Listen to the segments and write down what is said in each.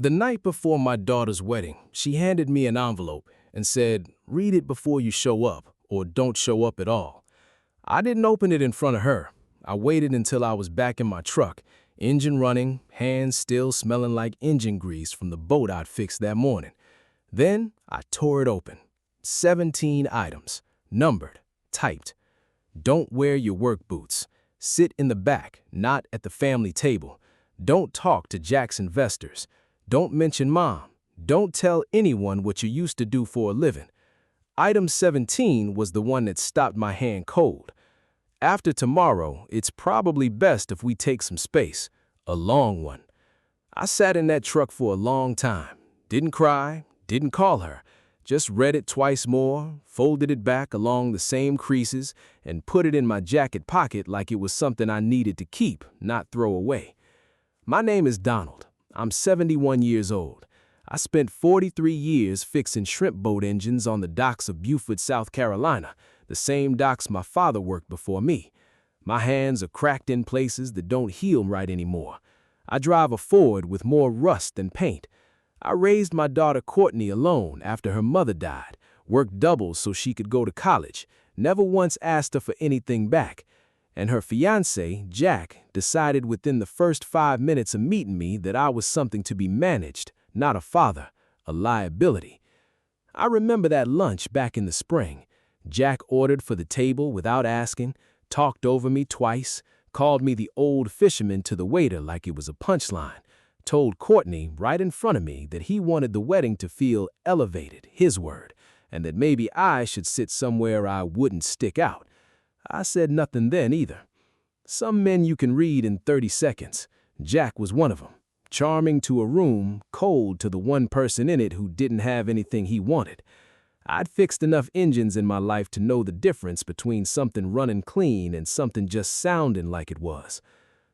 The night before my daughter's wedding, she handed me an envelope and said, "Read it before you show up, or don't show up at all." I didn't open it in front of her. I waited until I was back in my truck, engine running, hands still smelling like engine grease from the boat I'd fixed that morning. Then I tore it open. 17 items, numbered, typed. Don't wear your work boots. Sit in the back, not at the family table. Don't talk to Jack's investors. Don't mention mom. Don't tell anyone what you used to do for a living. Item 17 was the one that stopped my hand cold. After tomorrow, it's probably best if we take some space, a long one. I sat in that truck for a long time. Didn't cry, didn't call her. Just read it twice more, folded it back along the same creases, and put it in my jacket pocket like it was something I needed to keep, not throw away. My name is Donald. I'm 71 years old. I spent 43 years fixing shrimp boat engines on the docks of Beaufort, South Carolina, the same docks my father worked before me. My hands are cracked in places that don't heal right anymore. I drive a Ford with more rust than paint. I raised my daughter Courtney alone after her mother died, worked doubles so she could go to college, never once asked her for anything back. And her fiancé, Jack, decided within the first 5 minutes of meeting me that I was something to be managed, not a father, a liability. I remember that lunch back in the spring. Jack ordered for the table without asking, talked over me twice, called me the old fisherman to the waiter like it was a punchline, told Courtney right in front of me that he wanted the wedding to feel elevated, his word, and that maybe I should sit somewhere I wouldn't stick out. I said nothing then either. Some men you can read in 30 seconds. Jack was one of them. Charming to a room, cold to the one person in it who didn't have anything he wanted. I'd fixed enough engines in my life to know the difference between something running clean and something just sounding like it was.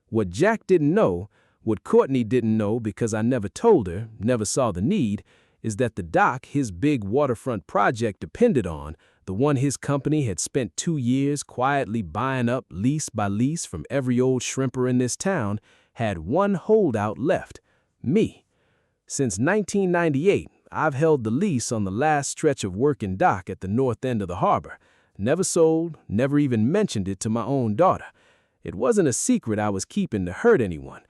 What Jack didn't know, what Courtney didn't know because I never told her, never saw the need, is that the dock his big waterfront project depended on, the one his company had spent 2 years quietly buying up lease by lease from every old shrimper in this town, had one holdout left, me. Since 1998, I've held the lease on the last stretch of working dock at the north end of the harbor. Never sold, never even mentioned it to my own daughter. It wasn't a secret I was keeping to hurt anyone.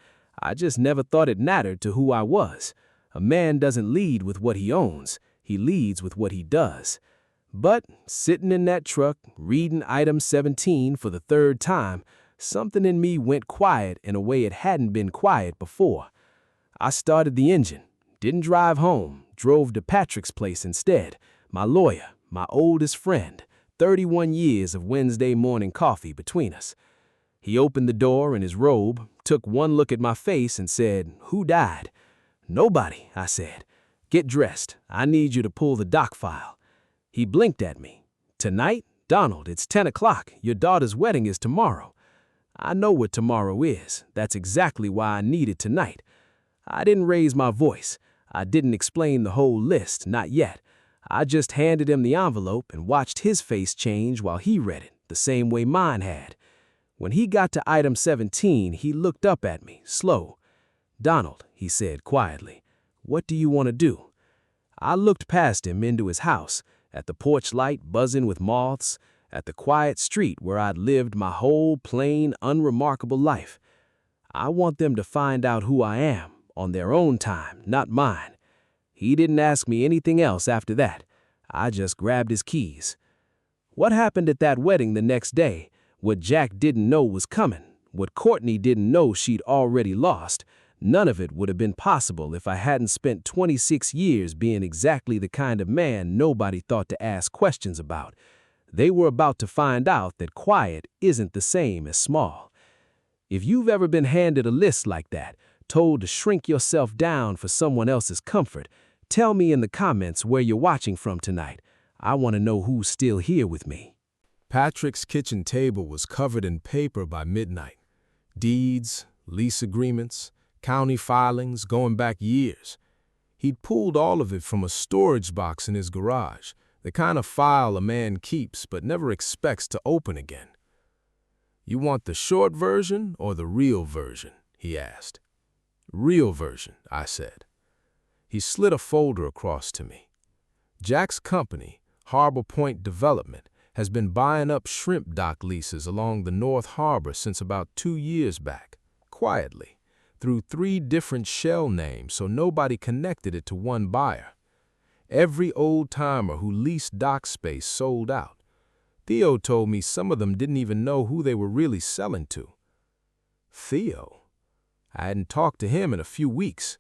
I just never thought it mattered to who I was. A man doesn't lead with what he owns. He leads with what he does. But sitting in that truck, reading item 17 for the 3rd time, something in me went quiet in a way it hadn't been quiet before. I started the engine, didn't drive home, drove to Patrick's place instead, my lawyer, my oldest friend, 31 years of Wednesday morning coffee between us. He opened the door in his robe, took one look at my face and said, "Who died?" "Nobody," I said. "Get dressed. I need you to pull the dock file." He blinked at me. "Tonight? Donald, it's 10 o'clock. Your daughter's wedding is tomorrow." I know what tomorrow is. That's exactly why I need it tonight. I didn't raise my voice. I didn't explain the whole list, not yet. I just handed him the envelope and watched his face change while he read it, the same way mine had. When he got to item 17, he looked up at me, slow. "Donald," he said quietly, "what do you want to do?" I looked past him into his house, at the porch light buzzing with moths, at the quiet street where I'd lived my whole plain, unremarkable life. I want them to find out who I am, on their own time, not mine. He didn't ask me anything else after that. I just grabbed his keys. What happened at that wedding the next day, what Jack didn't know was coming, what Courtney didn't know she'd already lost, none of it would have been possible if I hadn't spent 26 years being exactly the kind of man nobody thought to ask questions about. They were about to find out that quiet isn't the same as small. If you've ever been handed a list like that, told to shrink yourself down for someone else's comfort, tell me in the comments where you're watching from tonight. I want to know who's still here with me. Patrick's kitchen table was covered in paper by midnight. Deeds, lease agreements, county filings going back years. He'd pulled all of it from a storage box in his garage, the kind of file a man keeps but never expects to open again. "You want the short version or the real version?" he asked. "Real version," I said. He slid a folder across to me. Jack's company, Harbor Point Development, has been buying up shrimp dock leases along the North Harbor since about 2 years back, quietly, through 3 different shell names so nobody connected it to one buyer. Every old-timer who leased dock space sold out. Theo told me some of them didn't even know who they were really selling to. Theo? I hadn't talked to him in a few weeks.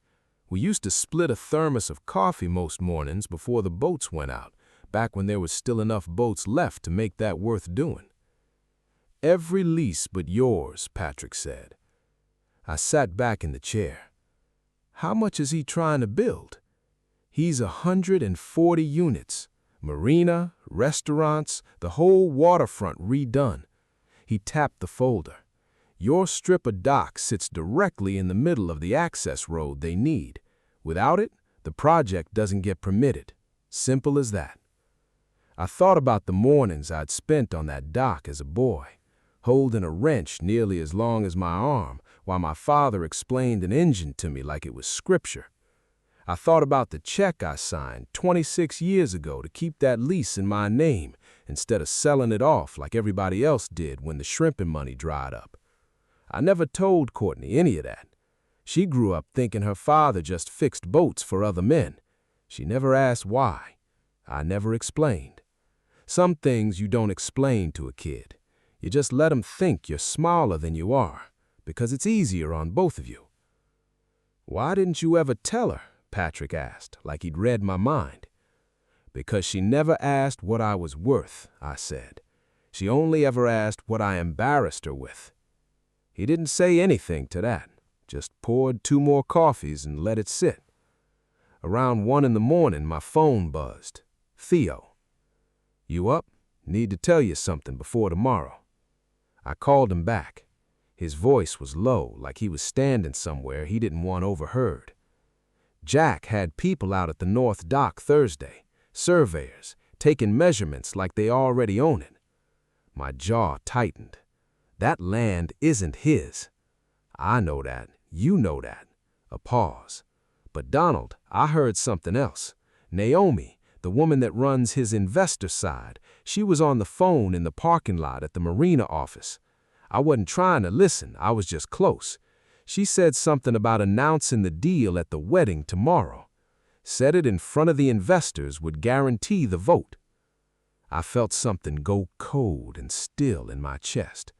We used to split a thermos of coffee most mornings before the boats went out, back when there was still enough boats left to make that worth doing. Every lease but yours, Patrick said. I sat back in the chair. How much is he trying to build? He's 140 units, marina, restaurants, the whole waterfront redone. He tapped the folder. Your strip of dock sits directly in the middle of the access road they need. Without it, the project doesn't get permitted. Simple as that. I thought about the mornings I'd spent on that dock as a boy, holding a wrench nearly as long as my arm while my father explained an engine to me like it was scripture. I thought about the check I signed 26 years ago to keep that lease in my name instead of selling it off like everybody else did when the shrimping money dried up. I never told Courtney any of that. She grew up thinking her father just fixed boats for other men. She never asked why. I never explained. Some things you don't explain to a kid. You just let them think you're smaller than you are, because it's easier on both of you. Why didn't you ever tell her? Patrick asked, like he'd read my mind. Because she never asked what I was worth, I said. She only ever asked what I embarrassed her with. He didn't say anything to that, just poured 2 more coffees and let it sit. Around 1 in the morning, my phone buzzed. Theo. You up? Need to tell you something before tomorrow. I called him back. His voice was low, like he was standing somewhere he didn't want overheard. Jack had people out at the North Dock Thursday, surveyors, taking measurements like they already own it. My jaw tightened. That land isn't his. I know that. You know that. A pause. But Donald, I heard something else. Naomi, the woman that runs his investor side, she was on the phone in the parking lot at the marina office. I wasn't trying to listen, I was just close. She said something about announcing the deal at the wedding tomorrow. Said it in front of the investors would guarantee the vote. I felt something go cold and still in my chest.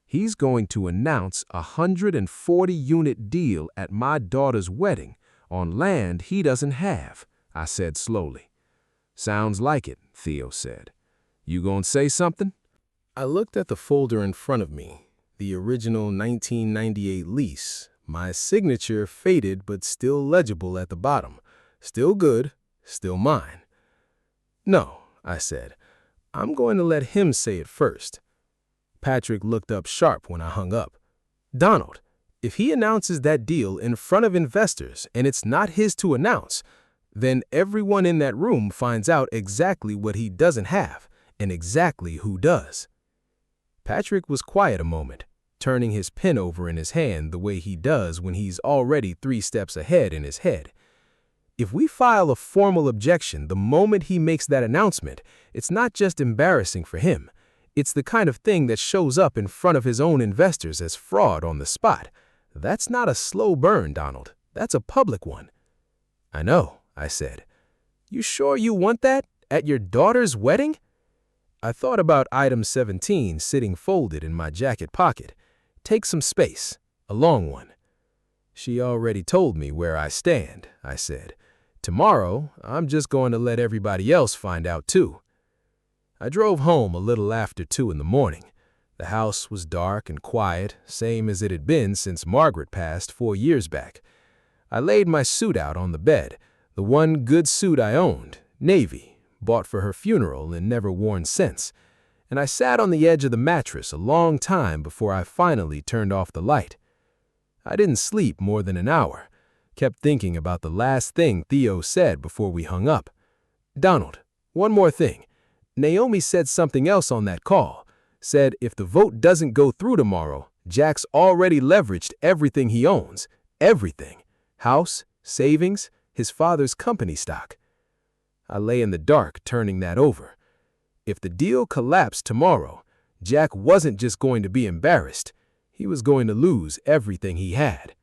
He's going to announce a 140-unit deal at my daughter's wedding on land he doesn't have, I said slowly. Sounds like it, Theo said. You gonna say something? I looked at the folder in front of me, the original 1998 lease, my signature faded but still legible at the bottom. Still good, still mine. No, I said. I'm going to let him say it first. Patrick looked up sharp when I hung up. Donald, if he announces that deal in front of investors and it's not his to announce, then everyone in that room finds out exactly what he doesn't have and exactly who does. Patrick was quiet a moment, turning his pen over in his hand the way he does when he's already 3 steps ahead in his head. If we file a formal objection the moment he makes that announcement, it's not just embarrassing for him. It's the kind of thing that shows up in front of his own investors as fraud on the spot. That's not a slow burn, Donald. That's a public one. I know, I said. You sure you want that? At your daughter's wedding? I thought about item 17 sitting folded in my jacket pocket. Take some space, a long one. She already told me where I stand, I said. Tomorrow, I'm just going to let everybody else find out too. I drove home a little after 2 in the morning. The house was dark and quiet, same as it had been since Margaret passed 4 years back. I laid my suit out on the bed, the one good suit I owned, navy, bought for her funeral and never worn since, and I sat on the edge of the mattress a long time before I finally turned off the light. I didn't sleep more than an hour, kept thinking about the last thing Theo said before we hung up. Donald, one more thing. Naomi said something else on that call. Said if the vote doesn't go through tomorrow, Jack's already leveraged everything he owns. Everything. House, savings, his father's company stock. I lay in the dark, turning that over. If the deal collapsed tomorrow, Jack wasn't just going to be embarrassed. He was going to lose everything he had.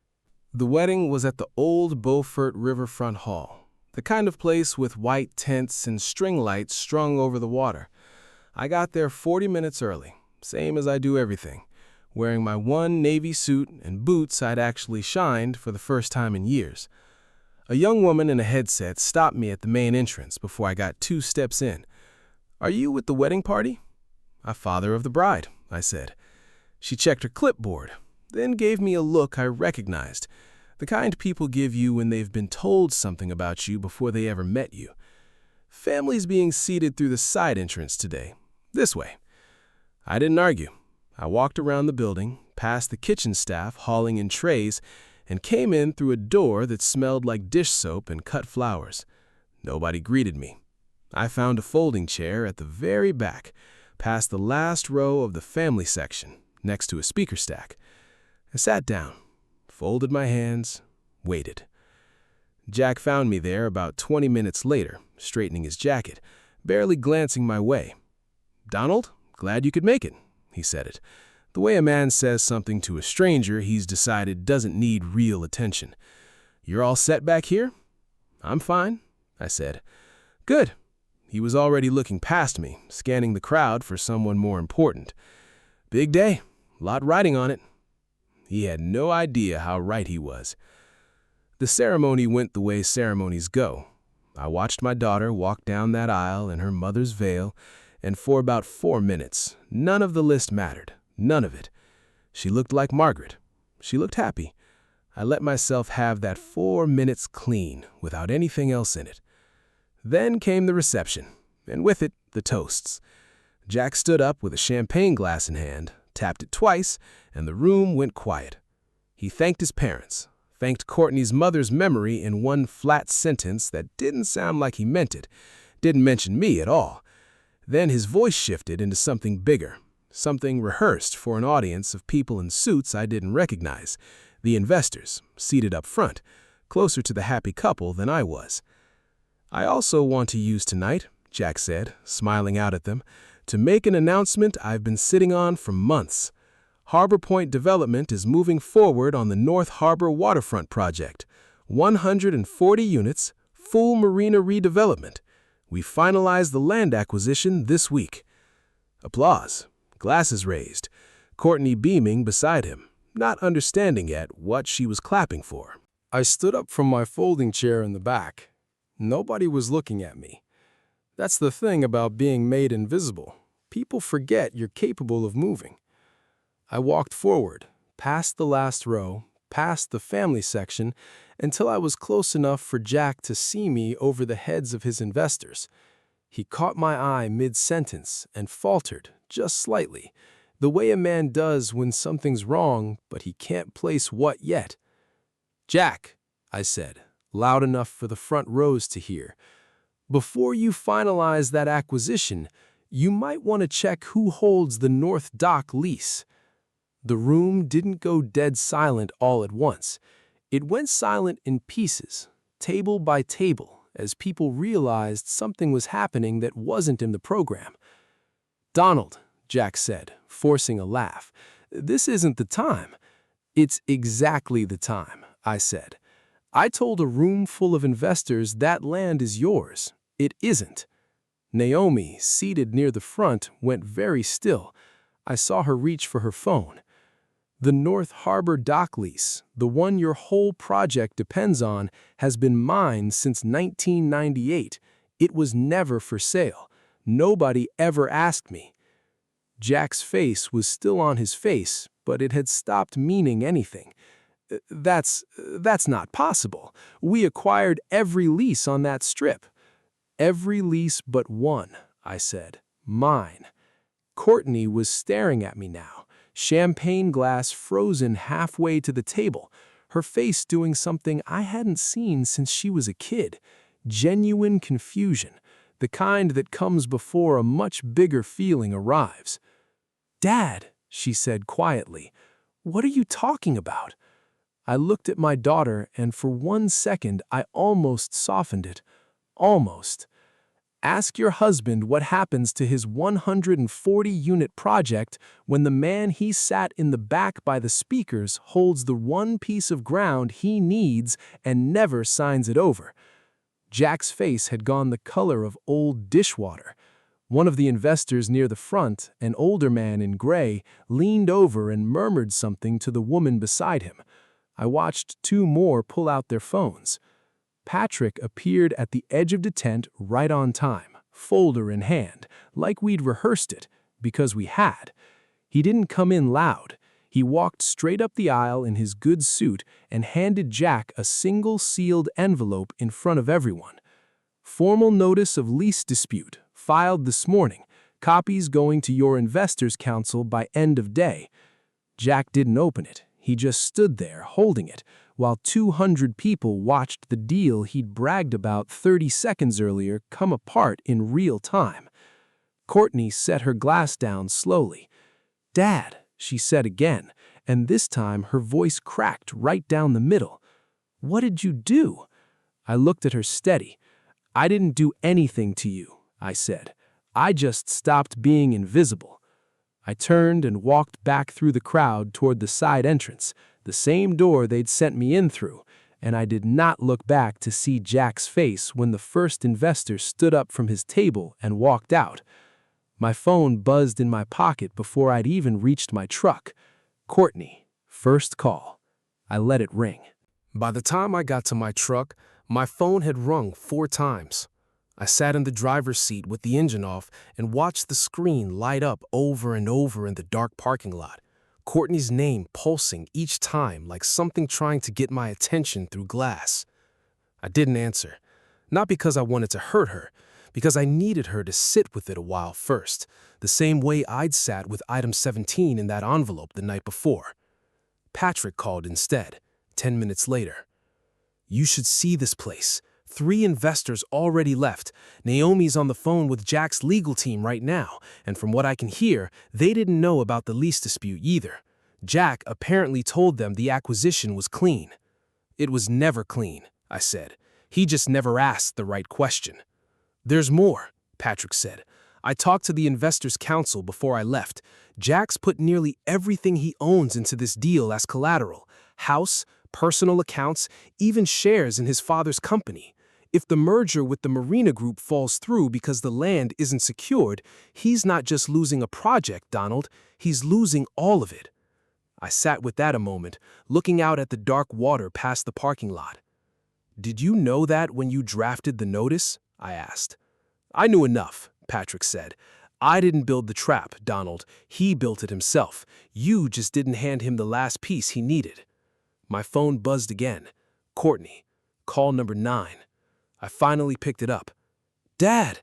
The wedding was at the old Beaufort Riverfront Hall, the kind of place with white tents and string lights strung over the water. I got there 40 minutes early, same as I do everything, wearing my one navy suit and boots I'd actually shined for the first time in years. A young woman in a headset stopped me at the main entrance before I got 2 steps in. "Are you with the wedding party?" "I'm father of the bride," I said. She checked her clipboard, then gave me a look I recognized, the kind people give you when they've been told something about you before they ever met you. "Family's being seated through the side entrance today. This way." I didn't argue. I walked around the building, past the kitchen staff hauling in trays, and came in through a door that smelled like dish soap and cut flowers. Nobody greeted me. I found a folding chair at the very back, past the last row of the family section, next to a speaker stack. I sat down, folded my hands, waited. Jack found me there about 20 minutes later, straightening his jacket, barely glancing my way. "Donald, glad you could make it," he said it. The way a man says something to a stranger he's decided doesn't need real attention. "You're all set back here?" "I'm fine," I said. "Good." He was already looking past me, scanning the crowd for someone more important. "Big day. Lot riding on it." He had no idea how right he was. The ceremony went the way ceremonies go. I watched my daughter walk down that aisle in her mother's veil, and for about 4 minutes, none of the list mattered. None of it. She looked like Margaret. She looked happy. I let myself have that 4 minutes clean, without anything else in it. Then came the reception, and with it, the toasts. Jack stood up with a champagne glass in hand, tapped it twice, and the room went quiet. He thanked his parents, thanked Courtney's mother's memory in one flat sentence that didn't sound like he meant it, didn't mention me at all. Then his voice shifted into something bigger, something rehearsed for an audience of people in suits I didn't recognize, the investors, seated up front, closer to the happy couple than I was. "I also want to use tonight," Jack said, smiling out at them, "to make an announcement I've been sitting on for months. Harbor Point Development is moving forward on the North Harbor waterfront project. 140 units, full marina redevelopment. We finalized the land acquisition this week." Applause, glasses raised, Courtney beaming beside him, not understanding yet what she was clapping for. I stood up from my folding chair in the back. Nobody was looking at me. That's the thing about being made invisible. People forget you're capable of moving. I walked forward, past the last row, past the family section, until I was close enough for Jack to see me over the heads of his investors. He caught my eye mid-sentence and faltered, just slightly, the way a man does when something's wrong, but he can't place what yet. "Jack," I said, loud enough for the front rows to hear, "before you finalize that acquisition, you might want to check who holds the North Dock lease." The room didn't go dead silent all at once. It went silent in pieces, table by table, as people realized something was happening that wasn't in the program. "Donald," Jack said, forcing a laugh, "this isn't the time." "It's exactly the time," I said. "I told a room full of investors that land is yours. It isn't." Naomi, seated near the front, went very still. I saw her reach for her phone. "The North Harbor dock lease, the one your whole project depends on, has been mine since 1998. It was never for sale. Nobody ever asked me." Jack's face was still on his face, but it had stopped meaning anything. That's not possible. We acquired every lease on that strip." "Every lease but one," I said. "Mine." Courtney was staring at me now, champagne glass frozen halfway to the table, her face doing something I hadn't seen since she was a kid. Genuine confusion, the kind that comes before a much bigger feeling arrives. "Dad," she said quietly, "what are you talking about?" I looked at my daughter, and for 1 second I almost softened it. Almost. Ask your husband what happens to his 140-unit project when the man he sat in the back by the speakers holds the one piece of ground he needs and never signs it over. Jack's face had gone the color of old dishwater. One of the investors near the front, an older man in gray, leaned over and murmured something to the woman beside him. I watched 2 more pull out their phones. Patrick appeared at the edge of the tent right on time, folder in hand, like we'd rehearsed it, because we had. He didn't come in loud. He walked straight up the aisle in his good suit and handed Jack a single sealed envelope in front of everyone. Formal notice of lease dispute, filed this morning, copies going to your investors' council by end of day. Jack didn't open it. He just stood there holding it, while 200 people watched the deal he'd bragged about 30 seconds earlier come apart in real time. Courtney set her glass down slowly. "Dad," she said again, and this time her voice cracked right down the middle. "What did you do?" I looked at her steady. "I didn't do anything to you," I said. "I just stopped being invisible." I turned and walked back through the crowd toward the side entrance, the same door they'd sent me in through, and I did not look back to see Jack's face when the first investor stood up from his table and walked out. My phone buzzed in my pocket before I'd even reached my truck. Courtney, first call. I let it ring. By the time I got to my truck, my phone had rung 4 times. I sat in the driver's seat with the engine off and watched the screen light up over and over in the dark parking lot. Courtney's name pulsing each time like something trying to get my attention through glass. I didn't answer, not because I wanted to hurt her, because I needed her to sit with it a while first, the same way I'd sat with item 17 in that envelope the night before. Patrick called instead, 10 minutes later. "You should see this place. 3 investors already left. Naomi's on the phone with Jack's legal team right now, and from what I can hear, they didn't know about the lease dispute either. Jack apparently told them the acquisition was clean." "It was never clean," I said. "He just never asked the right question." "There's more," Patrick said. "I talked to the investors' council before I left. Jack's put nearly everything he owns into this deal as collateral: house, personal accounts, even shares in his father's company. If the merger with the Marina Group falls through because the land isn't secured, he's not just losing a project, Donald, he's losing all of it." I sat with that a moment, looking out at the dark water past the parking lot. "Did you know that when you drafted the notice?" I asked. "I knew enough," Patrick said. "I didn't build the trap, Donald. He built it himself. You just didn't hand him the last piece he needed." My phone buzzed again. Courtney, call number 9. I finally picked it up. "Dad!"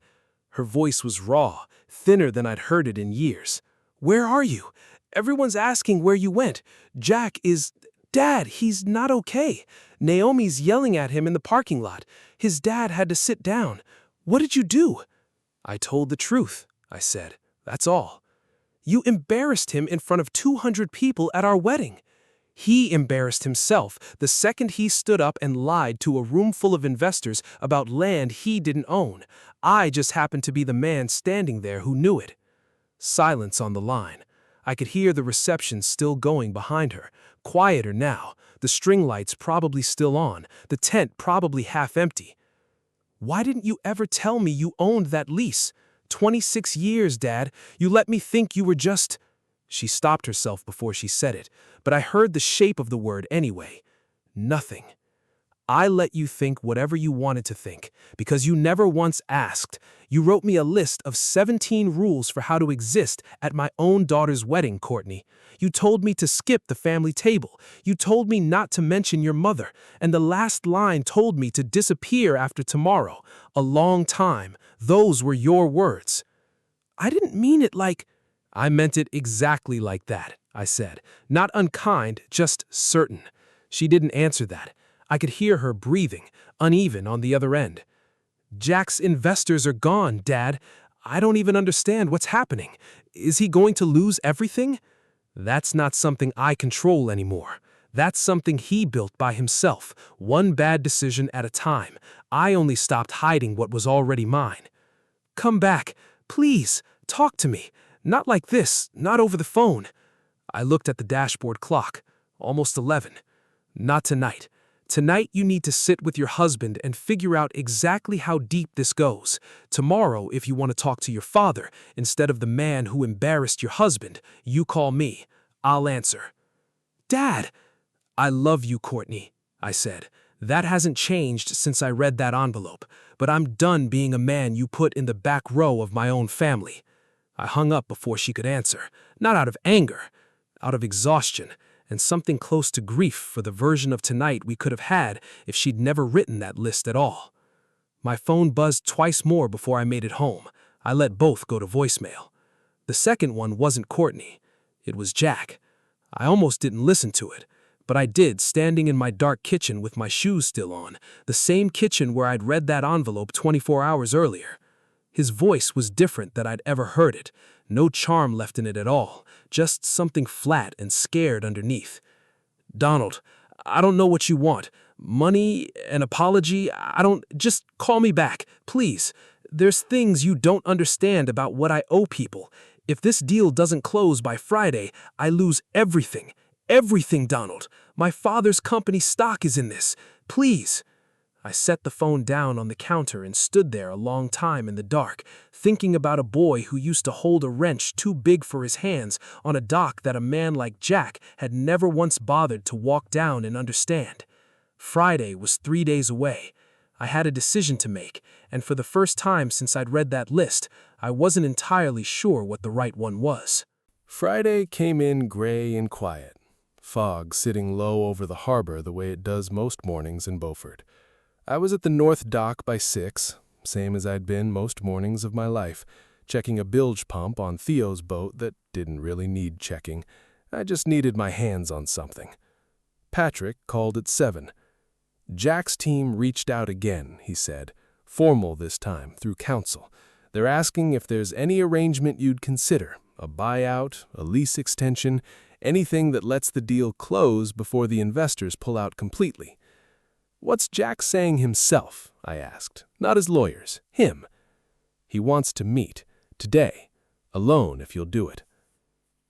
Her voice was raw, thinner than I'd heard it in years. "Where are you? Everyone's asking where you went. Jack is... Dad, he's not okay. Naomi's yelling at him in the parking lot. His dad had to sit down. What did you do?" "I told the truth," I said. "That's all." "You embarrassed him in front of 200 people at our wedding." "He embarrassed himself the second he stood up and lied to a room full of investors about land he didn't own. I just happened to be the man standing there who knew it." Silence on the line. I could hear the reception still going behind her, quieter now, the string lights probably still on, the tent probably half empty. "Why didn't you ever tell me you owned that lease? 26 years, Dad. You let me think you were just..." She stopped herself before she said it, but I heard the shape of the word anyway. "Nothing. I let you think whatever you wanted to think, because you never once asked. You wrote me a list of 17 rules for how to exist at my own daughter's wedding, Courtney. You told me to skip the family table. You told me not to mention your mother, and the last line told me to disappear after tomorrow. A long time. Those were your words." "I didn't mean it like..." "I meant it exactly like that," I said. "Not unkind, just certain." She didn't answer that. I could hear her breathing, uneven on the other end. "Jack's investors are gone, Dad. I don't even understand what's happening. Is he going to lose everything?" "That's not something I control anymore. That's something he built by himself, one bad decision at a time. I only stopped hiding what was already mine. Come back, please, talk to me. Not like this, not over the phone. I looked at the dashboard clock. Almost 11. Not tonight. Tonight you need to sit with your husband and figure out exactly how deep this goes. Tomorrow, if you want to talk to your father, instead of the man who embarrassed your husband, you call me. I'll answer. Dad! I love you, Courtney, I said. That hasn't changed since I read that envelope, but I'm done being a man you put in the back row of my own family. I hung up before she could answer, not out of anger, out of exhaustion, and something close to grief for the version of tonight we could have had if she'd never written that list at all. My phone buzzed twice more before I made it home. I let both go to voicemail. The second one wasn't Courtney. It was Jack. I almost didn't listen to it, but I did, standing in my dark kitchen with my shoes still on, the same kitchen where I'd read that envelope 24 hours earlier. His voice was different than I'd ever heard it. No charm left in it at all, just something flat and scared underneath. Donald, I don't know what you want. Money, an apology, just call me back, please. There's things you don't understand about what I owe people. If this deal doesn't close by Friday, I lose everything. Everything, Donald. My father's company stock is in this. Please. I set the phone down on the counter and stood there a long time in the dark, thinking about a boy who used to hold a wrench too big for his hands on a dock that a man like Jack had never once bothered to walk down and understand. Friday was 3 days away. I had a decision to make, and for the first time since I'd read that list, I wasn't entirely sure what the right one was. Friday came in gray and quiet, fog sitting low over the harbor the way it does most mornings in Beaufort. I was at the north dock by 6, same as I'd been most mornings of my life, checking a bilge pump on Theo's boat that didn't really need checking. I just needed my hands on something. Patrick called at 7. Jack's team reached out again, he said, formal this time, through counsel. They're asking if there's any arrangement you'd consider, a buyout, a lease extension, anything that lets the deal close before the investors pull out completely. What's Jack saying himself? I asked. Not his lawyers. Him. He wants to meet. Today. Alone, if you'll do it.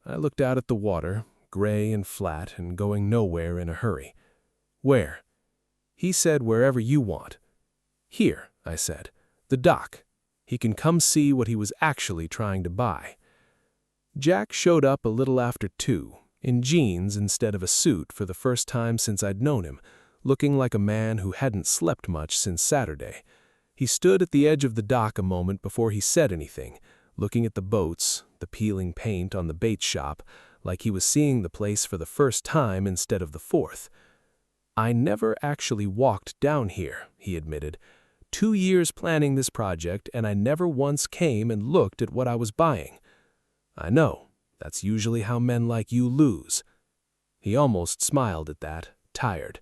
I looked out at the water, gray and flat and going nowhere in a hurry. Where? He said wherever you want. Here, I said. The dock. He can come see what he was actually trying to buy. Jack showed up a little after 2, in jeans instead of a suit for the first time since I'd known him, looking like a man who hadn't slept much since Saturday. He stood at the edge of the dock a moment before he said anything, looking at the boats, the peeling paint on the bait shop, like he was seeing the place for the first time instead of the 4th. I never actually walked down here, he admitted. 2 years planning this project, and I never once came and looked at what I was buying. I know, that's usually how men like you lose. He almost smiled at that, tired.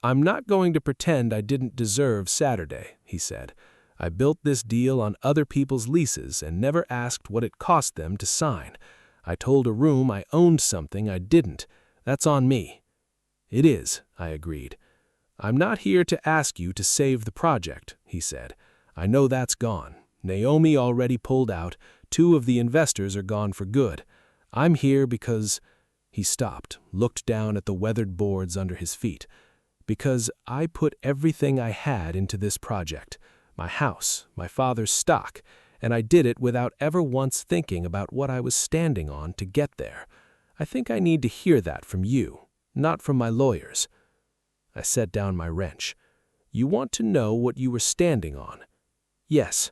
I'm not going to pretend I didn't deserve Saturday, he said. I built this deal on other people's leases and never asked what it cost them to sign. I told a room I owned something I didn't. That's on me. It is, I agreed. I'm not here to ask you to save the project, he said. I know that's gone. Naomi already pulled out. 2 of the investors are gone for good. I'm here because... He stopped, looked down at the weathered boards under his feet. Because I put everything I had into this project, my house, my father's stock, and I did it without ever once thinking about what I was standing on to get there. I think I need to hear that from you, not from my lawyers. I set down my wrench. You want to know what you were standing on? Yes.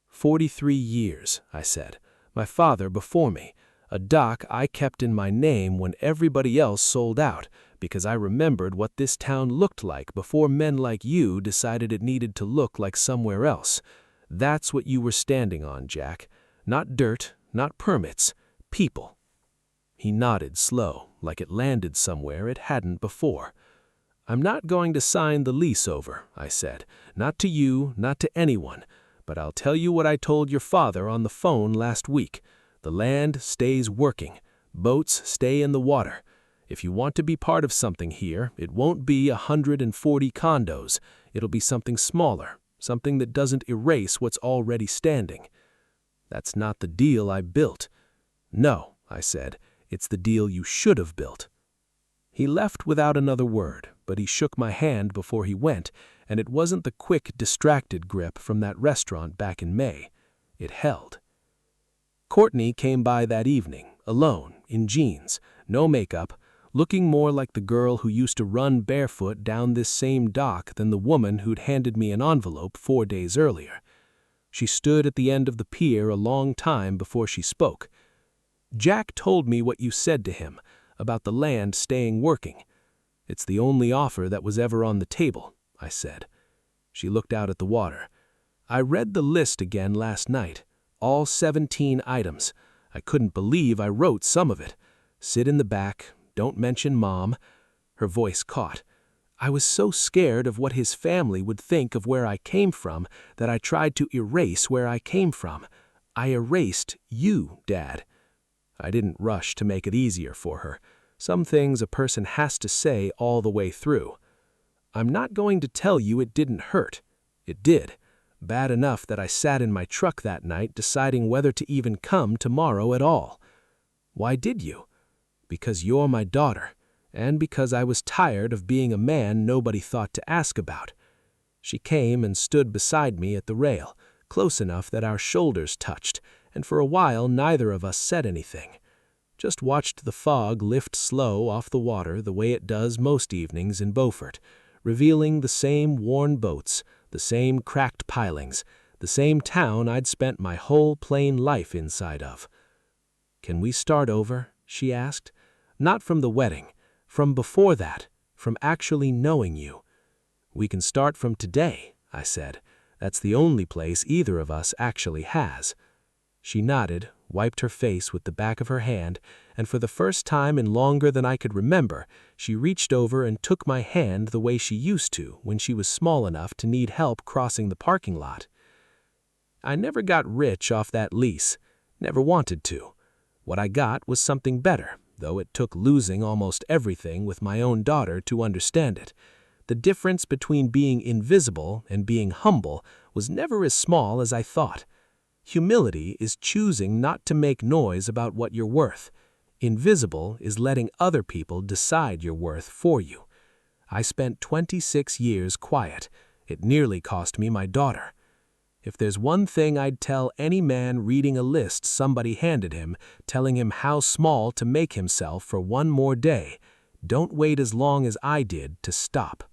43 years, I said. My father before me. A dock I kept in my name when everybody else sold out, because I remembered what this town looked like before men like you decided it needed to look like somewhere else. That's what you were standing on, Jack. Not dirt, not permits, people. He nodded slow, like it landed somewhere it hadn't before. I'm not going to sign the lease over, I said. Not to you, not to anyone. But I'll tell you what I told your father on the phone last week. The land stays working. Boats stay in the water. If you want to be part of something here, it won't be 140 condos. It'll be something smaller, something that doesn't erase what's already standing. That's not the deal I built. No, I said, it's the deal you should have built. He left without another word, but he shook my hand before he went, and it wasn't the quick, distracted grip from that restaurant back in May. It held. Courtney came by that evening, alone, in jeans, no makeup, looking more like the girl who used to run barefoot down this same dock than the woman who'd handed me an envelope 4 days earlier. She stood at the end of the pier a long time before she spoke. "Jack told me what you said to him, about the land staying working. It's the only offer that was ever on the table," I said. She looked out at the water. "I read the list again last night, all 17 items. I couldn't believe I wrote some of it. Sit in the back, don't mention Mom." Her voice caught. "I was so scared of what his family would think of where I came from that I tried to erase where I came from. I erased you, Dad." I didn't rush to make it easier for her. Some things a person has to say all the way through. "I'm not going to tell you it didn't hurt. It did. Bad enough that I sat in my truck that night deciding whether to even come tomorrow at all. Why did you? Because you're my daughter, and because I was tired of being a man nobody thought to ask about." She came and stood beside me at the rail, close enough that our shoulders touched, and for a while neither of us said anything. Just watched the fog lift slow off the water the way it does most evenings in Beaufort, revealing the same worn boats, the same cracked pilings, the same town I'd spent my whole plain life inside of. "Can we start over?" she asked. "Not from the wedding, from before that, from actually knowing you." "We can start from today," I said. "That's the only place either of us actually has." She nodded, wiped her face with the back of her hand, and for the first time in longer than I could remember, she reached over and took my hand the way she used to when she was small enough to need help crossing the parking lot. "I never got rich off that lease. Never wanted to. What I got was something better, though it took losing almost everything with my own daughter to understand it. The difference between being invisible and being humble was never as small as I thought. Humility is choosing not to make noise about what you're worth. Invisible is letting other people decide your worth for you. I spent 26 years quiet. It nearly cost me my daughter. If there's one thing I'd tell any man reading a list somebody handed him, telling him how small to make himself for one more day, don't wait as long as I did to stop."